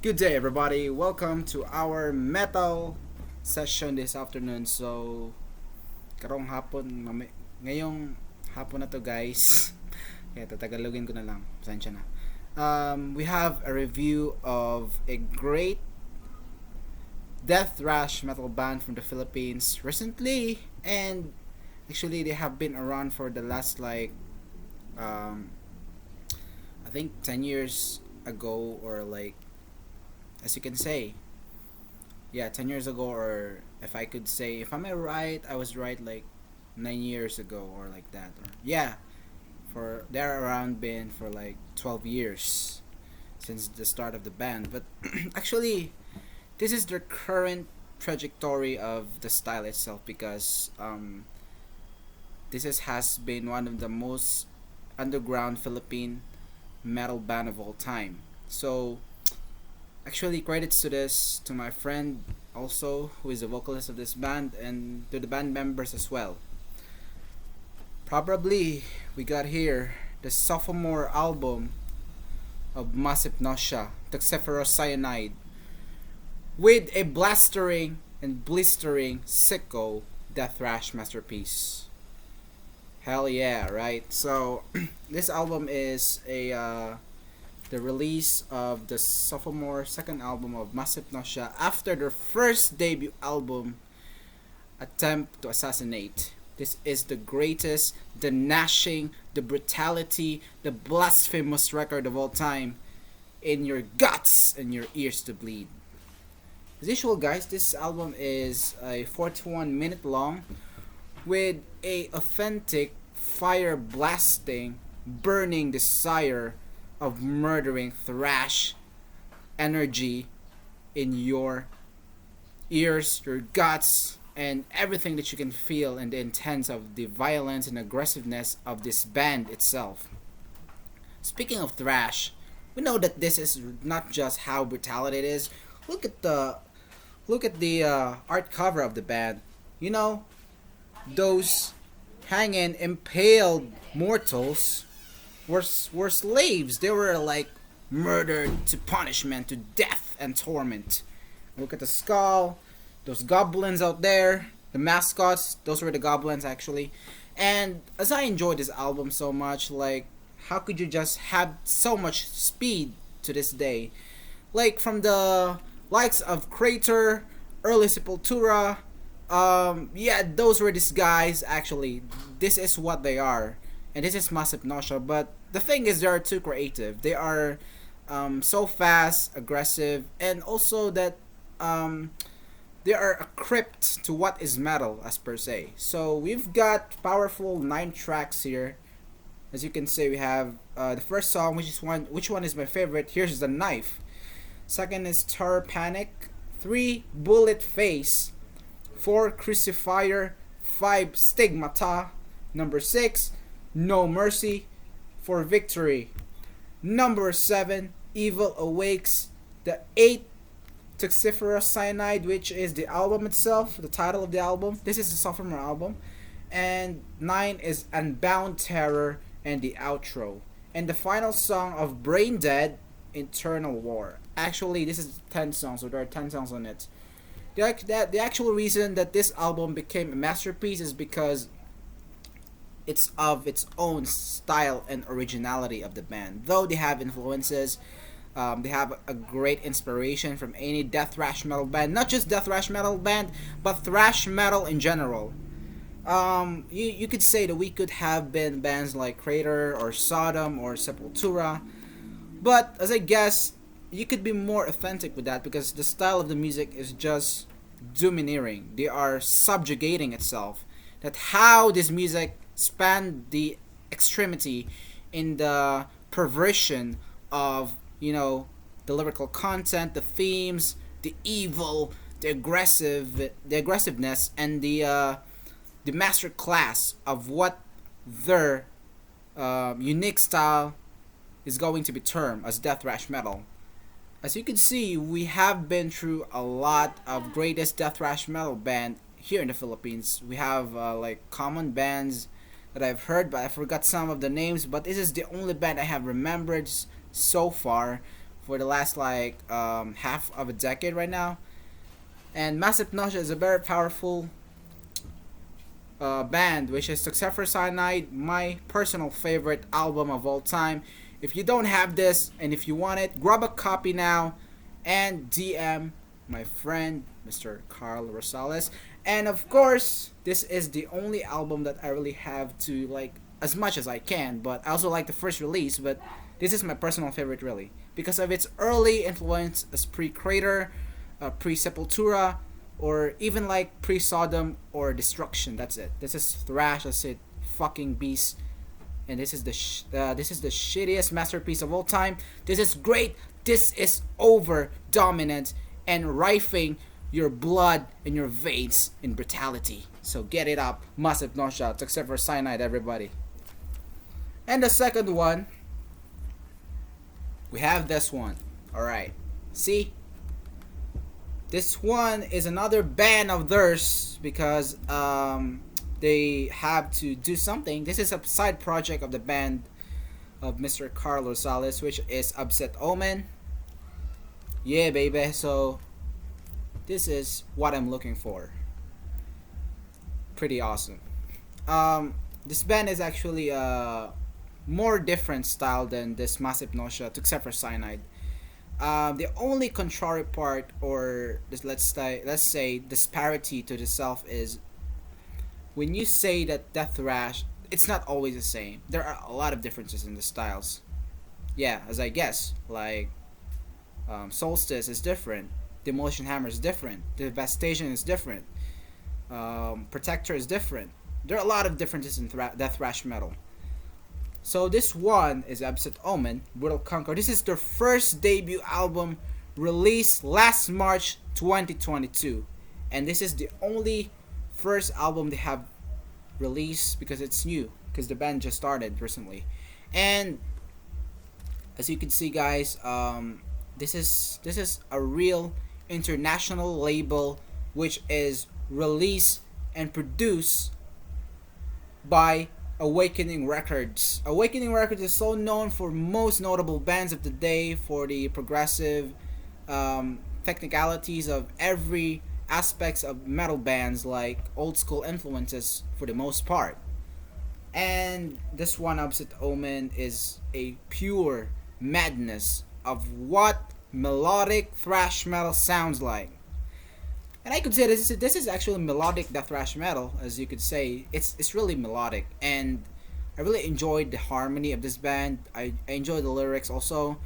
Good day, everybody. Welcome to our metal session this afternoon. So, karong hapon, ngayong hapon na to, guys. Kaya tatagalogin ko na lang. Pasensya na. We have a review of a great Death-Thrash Metal band from the Philippines recently, and actually they have been around for the last um, I think 10 years ago, or as you can say, yeah, 10 years ago, or if I could say, if I'm right, I was right, 9 years ago, or like that, or yeah, for they're around been for 12 years since the start of the band. But actually, this is the current trajectory of the style itself, because has been one of the most underground Philippine metal band of all time. So actually, credits to this to my friend also, who is the vocalist of this band, and to the band members as well. Probably we got here the sophomore album of Hypnosia, Toxiferous Cyanide, with a blastering and blistering sicko Death-Thrash masterpiece. Hell yeah, right? So this album is a the release of the sophomore second album of Hypnosia after their first debut album, Attempt to Assassinate. This is the greatest, the gnashing, the brutality, the blasphemous record of all time, in your guts and your ears to bleed. As usual, guys, this album is a 41-minute long, with a authentic fire blasting, burning desire of murdering thrash energy in your ears, your guts, and everything that you can feel, and the intense of the violence and aggressiveness of this band itself. Speaking of thrash, we know that this is not just how brutal it is. Look at the art cover of the band. You know, those hanging impaled mortals were slaves. They were murdered to punishment, to death and torment. Look at the skull, those goblins out there, the mascots, those were the goblins actually. And as I enjoyed this album so much, how could you just have so much speed to this day? From the likes of Crater, early Sepultura, yeah, those were these guys actually. This is what they are. And this is Massive Nausea, but the thing is, they are too creative. They are so fast, aggressive, and also that they are a crypt to what is metal, as per se. So we've got powerful 9 tracks here. As you can see, we have the first song, which one is my favorite. Here's the Knife. Second is Terror Panic. 3, Bullet Face. 4, Crucifier. 5, Stigmata. Number 6, No Mercy. For Victory. Number 7, Evil Awakes. The 8, Toxiferous Cyanide, which is the album itself, the title of the album. This is the sophomore album. And 9 is Unbound Terror, and the outro. And the final song of Brain Dead, Eternal War. Actually, this is 10 songs, so there are 10 songs on it. The actual reason that this album became a masterpiece is because it's of its own style and originality of the band. Though they have influences, they have a great inspiration from any death thrash metal band. Not just death thrash metal band, but thrash metal in general. You could say that we could have been bands like Crater or Sodom or Sepultura, but as I guess, you could be more authentic with that, because the style of the music is just domineering. They are subjugating itself. That how this music spanned the extremity in the perversion of, the lyrical content, the themes, the evil, the aggressiveness, and the master class of what their unique style is going to be termed as death thrash metal. As you can see, we have been through a lot of greatest death thrash metal band here in the Philippines. We have common bands that I've heard, but I forgot some of the names. But this is the only band I have remembered so far for the last like half of a decade right now. And Massive Nausea is a very powerful band, which is Toxiferous Cyanide, my personal favorite album of all time. If you don't have this and if you want it, grab a copy now and DM my friend Mr. Carl Rosales. And of course, this is the only album that I really have to like as much as I can, but I also like the first release, but this is my personal favorite really because of its early influence as pre-Crater, pre-Sepultura, or even like pre-Sodom or Destruction. That's it. This is thrash. That's it. Fucking beast. And this is the shittiest masterpiece of all time. This is great. This is over dominant and rifing your blood and your veins in brutality. So get it up. Massive Nausea, except for Cyanide, everybody. And the second one, we have this one. Alright. See? This one is another band of theirs because they have to do something. This is a side project of the band of Mr. Carl Rosales, which is Absit Omen. Yeah, baby. So this is what I'm looking for. Pretty awesome. This band is actually a more different style than this Massive Nausea, except for Cyanide. The only contrary part, or this, let's say disparity to the self, is when you say that Death Thrash, it's not always the same. There are a lot of differences in the styles. Yeah, as I guess, like Solstice is different, Demolition Hammer is different, Devastation is different, Protector is different. There are a lot of differences in Death Thrash Metal. So this one is Absit Omen, Brutal Conquer. This is their first debut album released last March 2022. And this is the only first album they have released because it's new. Because the band just started recently. And as you can see guys, this is a real international label which is released and produced by Awakening Records. Awakening Records is so known for most notable bands of the day, for the progressive technicalities of every aspects of metal bands, like old school influences for the most part. And this one, Absit Omen, is a pure madness of what melodic thrash metal sounds like. And I could say this is actually melodic death thrash metal, as you could say. It's really melodic, and I really enjoyed the harmony of this band. I enjoyed the lyrics also,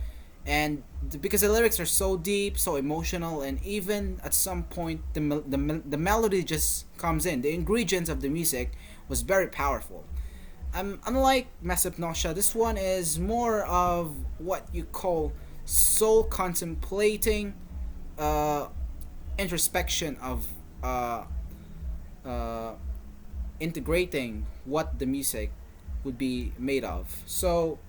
and because the lyrics are so deep, so emotional, and even at some point the melody just comes in. The ingredients of the music was very powerful. Unlike Massive Nausea, this one is more of what you call soul contemplating. Introspection of integrating what the music would be made of. So,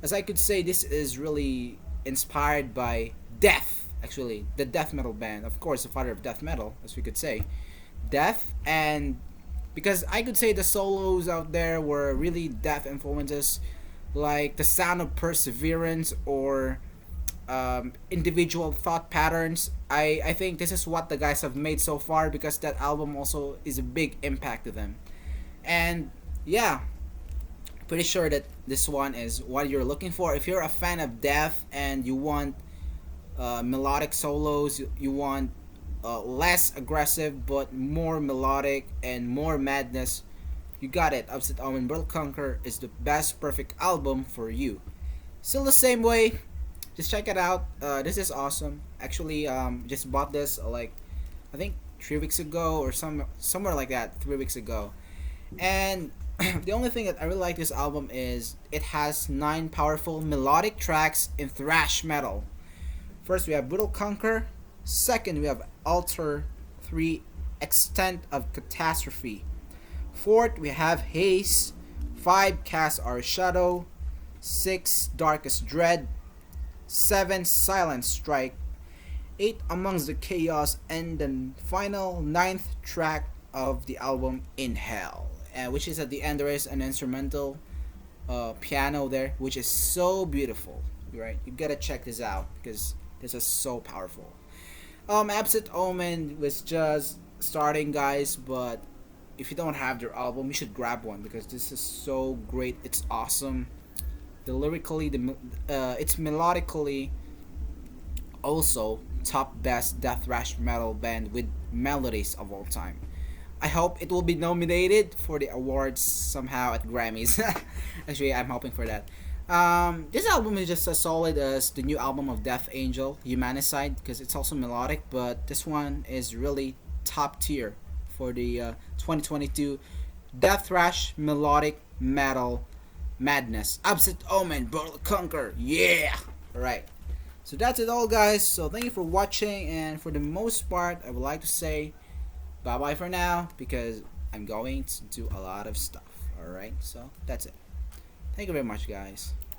as I could say, this is really inspired by Death, actually, the death metal band. Of course, the father of death metal, as we could say. Death, and because I could say the solos out there were really death influences, like the sound of perseverance or individual thought patterns. I think this is what the guys have made so far, because that album also is a big impact to them. And yeah, pretty sure that this one is what you're looking for. If you're a fan of death and you want melodic solos, you want less aggressive but more melodic and more madness, you got it. Absit Omen Brutal Conquer is the best perfect album for you. Still the same way, just check it out. This is awesome. Actually, just bought this like I think 3 weeks ago or somewhere like that. 3 weeks ago, and the only thing that I really like this album is it has 9 powerful melodic tracks in thrash metal. First, we have Brutal Conquer. Second, we have Alter 3, Extent of Catastrophe. Fourth, we have Haze. 5, Cast Our Shadow. 6, Darkest Dread. 7, Silent Strike. 8, Amongst the Chaos. And the final 9th track of the album, In Hell. Which is at the end there is an instrumental piano there, which is so beautiful. right? You gotta check this out because this is so powerful. Absit Omen was just starting, guys, but if you don't have their album, you should grab one because this is so great. It's awesome. The lyrically, it's melodically also top best death thrash metal band with melodies of all time. I hope it will be nominated for the awards somehow at Grammys. Actually, I'm hoping for that. This album is just as solid as the new album of Death Angel, Humanicide, because it's also melodic, but this one is really top tier for the 2022 Death Thrash Melodic Metal Madness. Absit Omen, Battle Conquer, yeah! Alright, so that's it all, guys. So thank you for watching, and for the most part, I would like to say bye bye for now because I'm going to do a lot of stuff. Alright, so that's it. Thank you very much, guys.